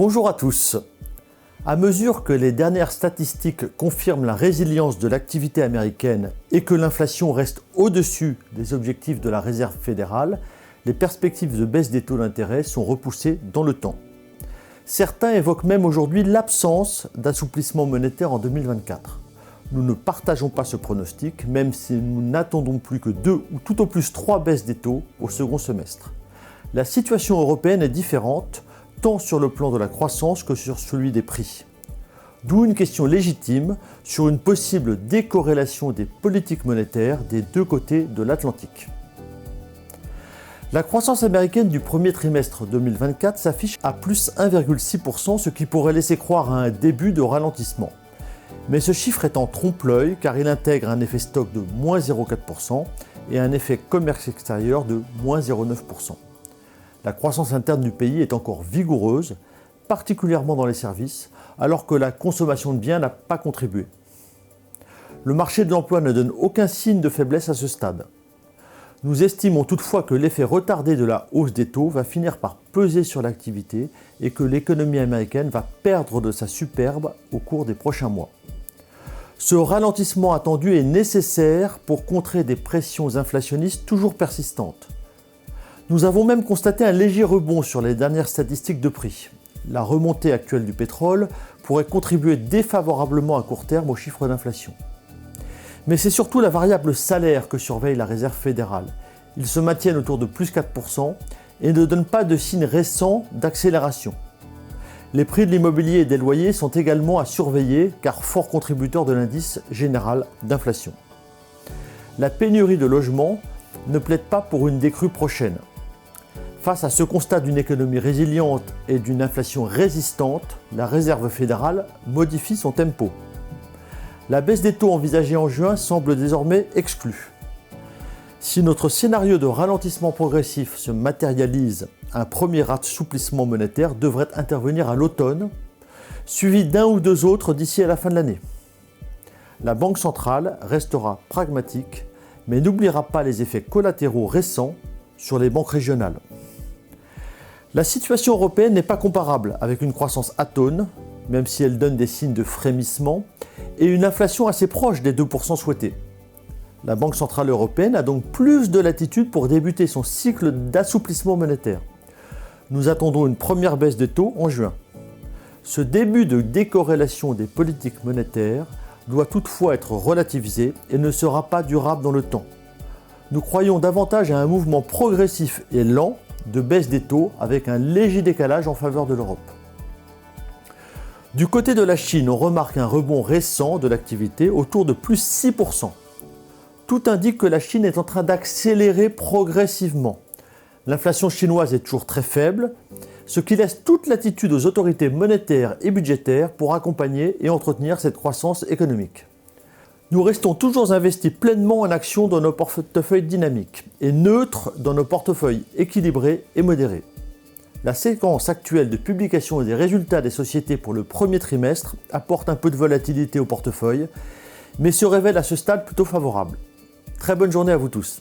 Bonjour à tous. À mesure que les dernières statistiques confirment la résilience de l'activité américaine et que l'inflation reste au-dessus des objectifs de la Réserve fédérale, les perspectives de baisse des taux d'intérêt sont repoussées dans le temps. Certains évoquent même aujourd'hui l'absence d'assouplissement monétaire en 2024. Nous ne partageons pas ce pronostic, même si nous n'attendons plus que 2 ou tout au plus 3 baisses des taux au second semestre. La situation européenne est différente, tant sur le plan de la croissance que sur celui des prix. D'où une question légitime sur une possible décorrélation des politiques monétaires des deux côtés de l'Atlantique. La croissance américaine du premier trimestre 2024 s'affiche à plus 1,6%, ce qui pourrait laisser croire à un début de ralentissement. Mais ce chiffre est en trompe-l'œil car il intègre un effet stock de moins 0,4% et un effet commerce extérieur de moins 0,9%. La croissance interne du pays est encore vigoureuse, particulièrement dans les services, alors que la consommation de biens n'a pas contribué. Le marché de l'emploi ne donne aucun signe de faiblesse à ce stade. Nous estimons toutefois que l'effet retardé de la hausse des taux va finir par peser sur l'activité et que l'économie américaine va perdre de sa superbe au cours des prochains mois. Ce ralentissement attendu est nécessaire pour contrer des pressions inflationnistes toujours persistantes. Nous avons même constaté un léger rebond sur les dernières statistiques de prix. La remontée actuelle du pétrole pourrait contribuer défavorablement à court terme aux chiffres d'inflation. Mais c'est surtout la variable salaire que surveille la Réserve fédérale. Ils se maintiennent autour de plus 4% et ne donnent pas de signes récents d'accélération. Les prix de l'immobilier et des loyers sont également à surveiller car fort contributeurs de l'indice général d'inflation. La pénurie de logements ne plaide pas pour une décrue prochaine. Face à ce constat d'une économie résiliente et d'une inflation résistante, la Réserve fédérale modifie son tempo. La baisse des taux envisagée en juin semble désormais exclue. Si notre scénario de ralentissement progressif se matérialise, un premier assouplissement monétaire devrait intervenir à l'automne, suivi d'un ou deux autres d'ici à la fin de l'année. La Banque centrale restera pragmatique, mais n'oubliera pas les effets collatéraux récents sur les banques régionales. La situation européenne n'est pas comparable, avec une croissance atone, même si elle donne des signes de frémissement, et une inflation assez proche des 2% souhaités. La Banque centrale européenne a donc plus de latitude pour débuter son cycle d'assouplissement monétaire. Nous attendons une première baisse des taux en juin. Ce début de décorrélation des politiques monétaires doit toutefois être relativisé et ne sera pas durable dans le temps. Nous croyons davantage à un mouvement progressif et lent de baisse des taux avec un léger décalage en faveur de l'Europe. Du côté de la Chine, on remarque un rebond récent de l'activité autour de plus 6%. Tout indique que la Chine est en train d'accélérer progressivement. L'inflation chinoise est toujours très faible, ce qui laisse toute latitude aux autorités monétaires et budgétaires pour accompagner et entretenir cette croissance économique. Nous restons toujours investis pleinement en actions dans nos portefeuilles dynamiques et neutres dans nos portefeuilles équilibrés et modérés. La séquence actuelle de publication des résultats des sociétés pour le premier trimestre apporte un peu de volatilité au portefeuille, mais se révèle à ce stade plutôt favorable. Très bonne journée à vous tous.